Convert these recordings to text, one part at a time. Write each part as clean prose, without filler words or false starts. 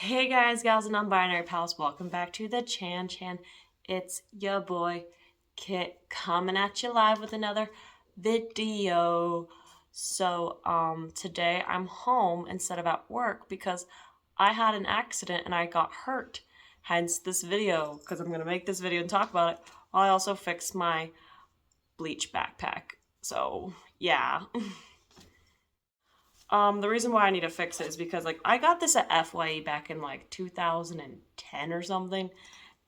Hey guys, gals, and non-binary pals, welcome back to the Chan. It's your boy Kit coming at you live with another video. Today I'm home instead of at work because I had an accident and I got hurt. Hence this video, because I'm gonna make this video and talk about it. I also fixed my bleach backpack. So yeah. The reason why I need to fix it is because I got this at FYE back in 2010 or something,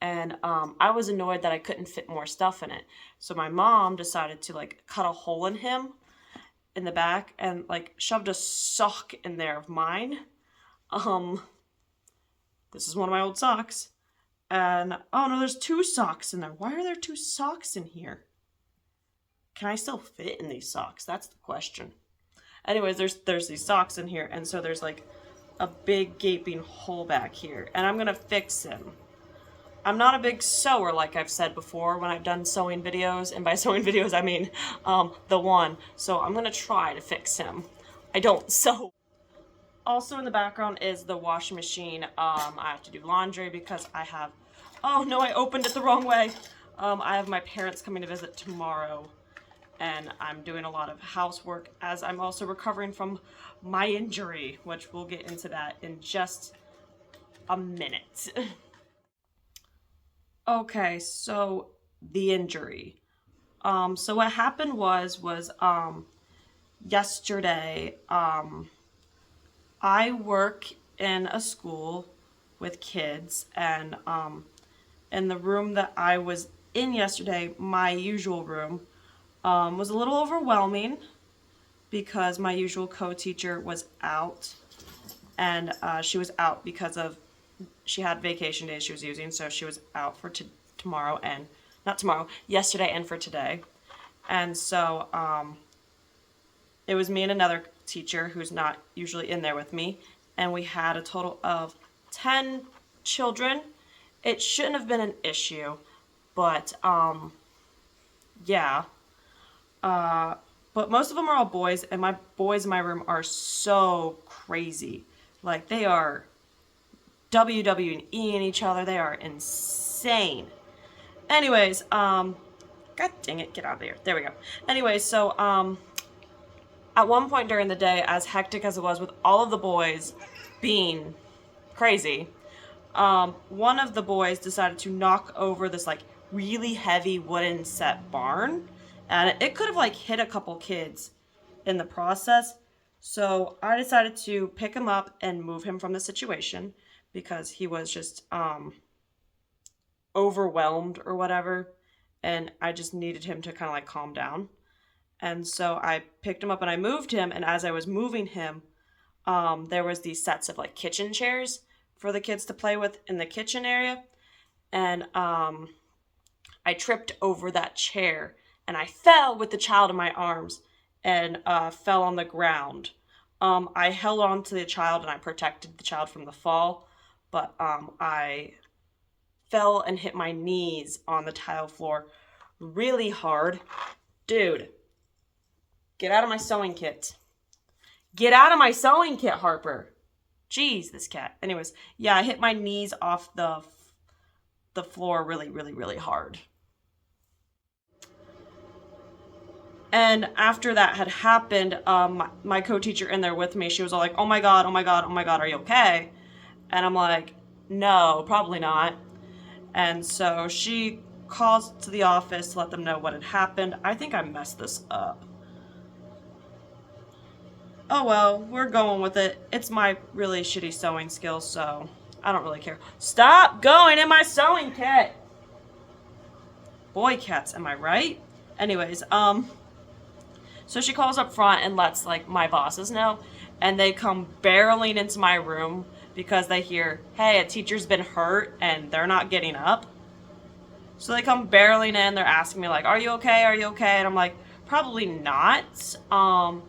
and I was annoyed that I couldn't fit more stuff in it. So my mom decided to cut a hole in him in the back and shoved a sock in there of mine. This is one of my old socks. And oh no, there's two socks in there. Why are there two socks in here? Can I still fit in these socks? That's the question. Anyways, there's these socks in here, and so there's a big gaping hole back here, and I'm gonna fix him. I'm not a big sewer, like I've said before when I've done sewing videos, and by sewing videos I mean the one. So I'm gonna try to fix him. I don't sew. Also in the background is the washing machine. I have to do laundry because I have, oh no, I opened it the wrong way. I have my parents coming to visit tomorrow, and I'm doing a lot of housework as I'm also recovering from my injury, which we'll get into that in just a minute. Okay, so the injury. So what happened was yesterday, I work in a school with kids, and in the room that I was in yesterday, my usual room, was a little overwhelming because my usual co-teacher was out, and she was out because of, she had vacation days she was using, so she was out for tomorrow and, not tomorrow, yesterday and for today. And so it was me and another teacher who's not usually in there with me, and we had a total of 10 children. It shouldn't have been an issue, but yeah. But most of them are all boys, and my boys in my room are so crazy. They are WWEing each other. They are insane. Anyways, God dang it, get out of there. There we go. Anyways, so, at one point during the day, as hectic as it was with all of the boys being crazy, one of the boys decided to knock over this, really heavy wooden set barn. And it could have hit a couple kids in the process. So I decided to pick him up and move him from the situation because he was just overwhelmed or whatever. And I just needed him to kind of calm down. And so I picked him up and I moved him. And as I was moving him, there was these sets of kitchen chairs for the kids to play with in the kitchen area. And I tripped over that chair. And I fell with the child in my arms and fell on the ground. I held on to the child and I protected the child from the fall, but I fell and hit my knees on the tile floor really hard. Dude, get out of my sewing kit. Get out of my sewing kit, Harper. Jeez, this cat. Anyways, yeah, I hit my knees off the floor really hard. And after that had happened, my co-teacher in there with me, she was all like, oh my God, are you okay? And I'm like, no, probably not. And so she calls to the office to let them know what had happened. I think I messed this up. Oh well, we're going with it. It's my really shitty sewing skills, so I don't really care. Stop going in my sewing kit! Boy cats, am I right? Anyways, so she calls up front and lets my bosses know, and they come barreling into my room because they hear, hey, a teacher's been hurt and they're not getting up. So they come barreling in, they're asking me are you okay? Are you okay? And I'm like, probably not. And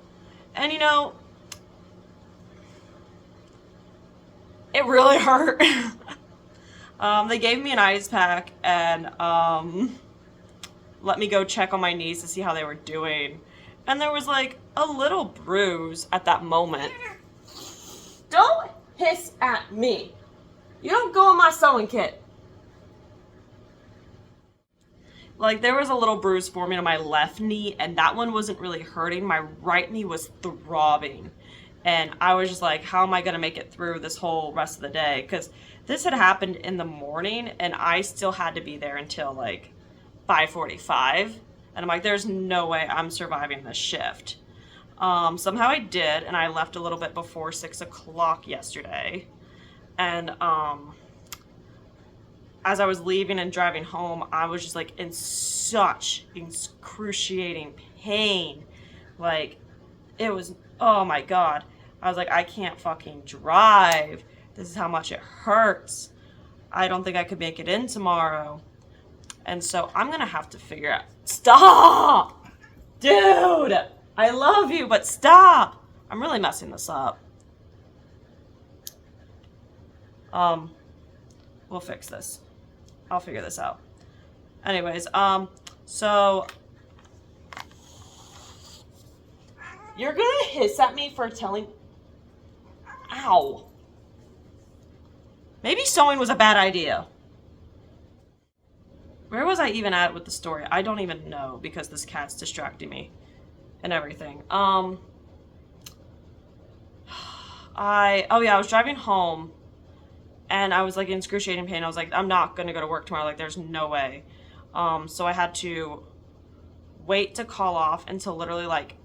it really hurt. They gave me an ice pack and let me go check on my knees to see how they were doing. And there was a little bruise at that moment. Don't hiss at me. You don't go in my sewing kit. Like, there was a little bruise forming on my left knee, and that one wasn't really hurting. My right knee was throbbing. And I was just like, how am I going to make it through this whole rest of the day? Because this had happened in the morning, and I still had to be there until like 5:45. And I'm like, there's no way I'm surviving this shift. Somehow I did, and I left a little bit before 6 o'clock yesterday. And as I was leaving and driving home, I was just like in such excruciating pain. Like, it was, oh my God. I was like, I can't fucking drive. This is how much it hurts. I don't think I could make it in tomorrow. And so I'm gonna have to figure out. Stop! Dude! I love you, but stop! I'm really messing this up. We'll fix this. I'll figure this out. Anyways, so you're gonna hiss at me for telling. Ow. Maybe sewing was a bad idea. Where was I even at with the story? I don't even know because this cat's distracting me and everything. I was driving home and I was like in excruciating pain. I was like, I'm not gonna go to work tomorrow. Like, there's no way. So I had to wait to call off until literally like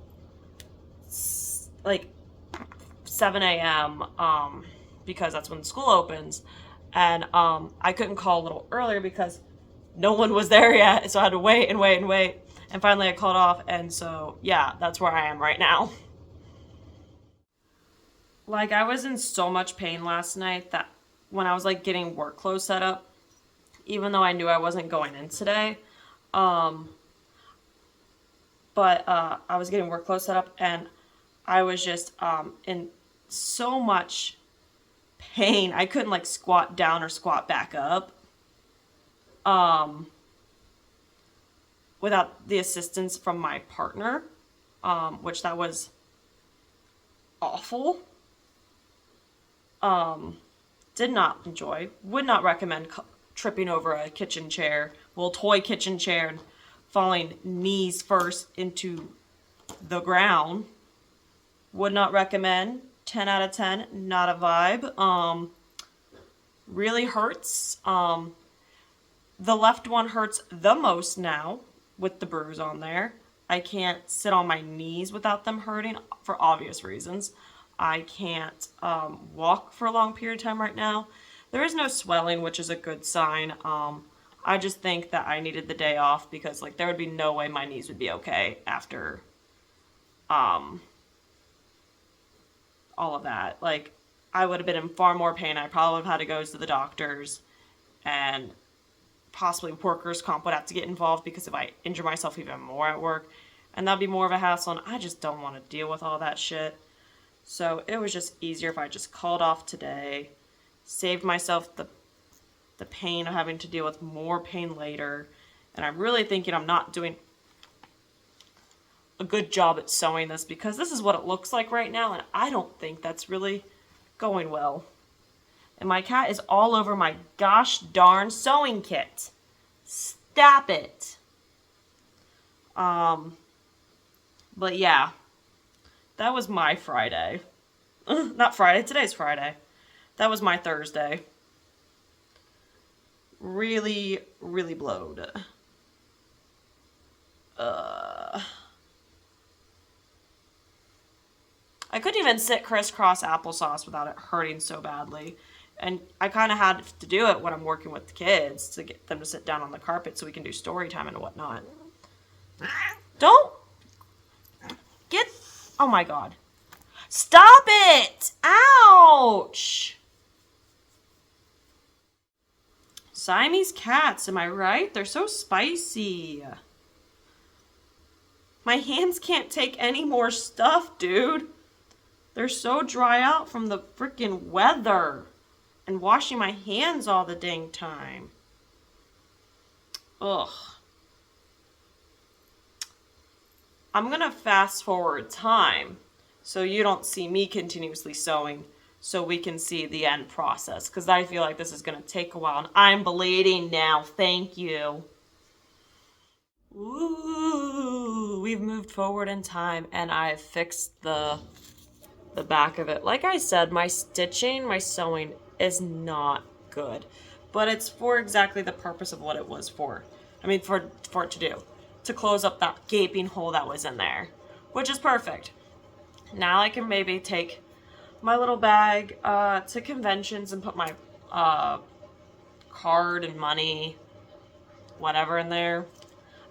7 a.m. Because that's when school opens. And I couldn't call a little earlier because no one was there yet. So I had to wait and wait and wait. And finally I called off. And so, yeah, that's where I am right now. Like, I was in so much pain last night that when I was like getting work clothes set up, even though I knew I wasn't going in today, I was getting work clothes set up and I was just in so much pain. I couldn't like squat down or squat back up without the assistance from my partner, which that was awful. Did not enjoy. Would not recommend tripping over a kitchen chair, toy kitchen chair, and falling knees first into the ground. Would not recommend. 10 out of 10. Not a vibe. Really hurts. The left one hurts the most now with the bruise on there. I can't sit on my knees without them hurting for obvious reasons. I can't walk for a long period of time right now. There is no swelling, which is a good sign. I just think that I needed the day off because like there would be no way my knees would be okay after all of that. Like, I would have been in far more pain. I probably would have had to go to the doctors, and possibly workers' comp would have to get involved because if I injure myself even more at work, and that'd be more of a hassle, and I just don't want to deal with all that shit. So it was just easier if I just called off today, saved myself the pain of having to deal with more pain later. And I'm really thinking I'm not doing a good job at sewing this because this is what it looks like right now, and I don't think that's really going well. And my cat is all over my gosh darn sewing kit. Stop it. But yeah. That was my Friday. Not Friday, today's Friday. That was my Thursday. Really, really blowed. I couldn't even sit crisscross applesauce without it hurting so badly. And I kind of had to do it when I'm working with the kids to get them to sit down on the carpet so we can do story time and whatnot. Don't get... Oh my God. Stop it! Ouch! Siamese cats, am I right? They're so spicy. My hands can't take any more stuff, dude. They're so dry out from the freaking weather and washing my hands all the dang time. Ugh. I'm gonna fast forward time so you don't see me continuously sewing so we can see the end process, because I feel like this is going to take a while, and I'm bleeding now. Thank you. Ooh, we've moved forward in time, and I've fixed the back of it. Like I said, my stitching, my sewing is not good, but it's for exactly the purpose of what it was for. I mean, for it to do, to close up that gaping hole that was in there, which is perfect. Now I can maybe take my little bag to conventions and put my card and money, whatever, in there.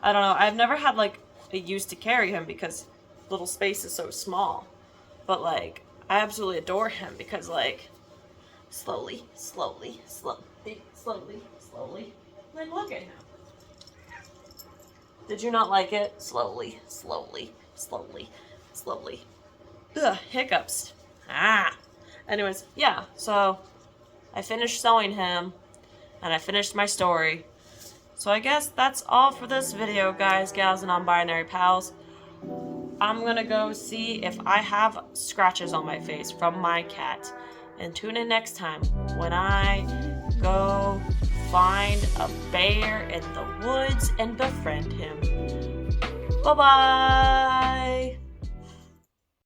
I don't know. I've never had like a use to carry him because little space is so small. But like, I absolutely adore him because like, slowly, slowly, slowly, slowly, slowly. Like, look at him. Did you not like it? Slowly, slowly, slowly, slowly. Ugh, hiccups. Anyways, yeah, so I finished sewing him, and I finished my story. So I guess that's all for this video, guys, gals, and non-binary pals. I'm gonna go see if I have scratches on my face from my cat. And tune in next time when I go find a bear in the woods and befriend him. Bye-bye!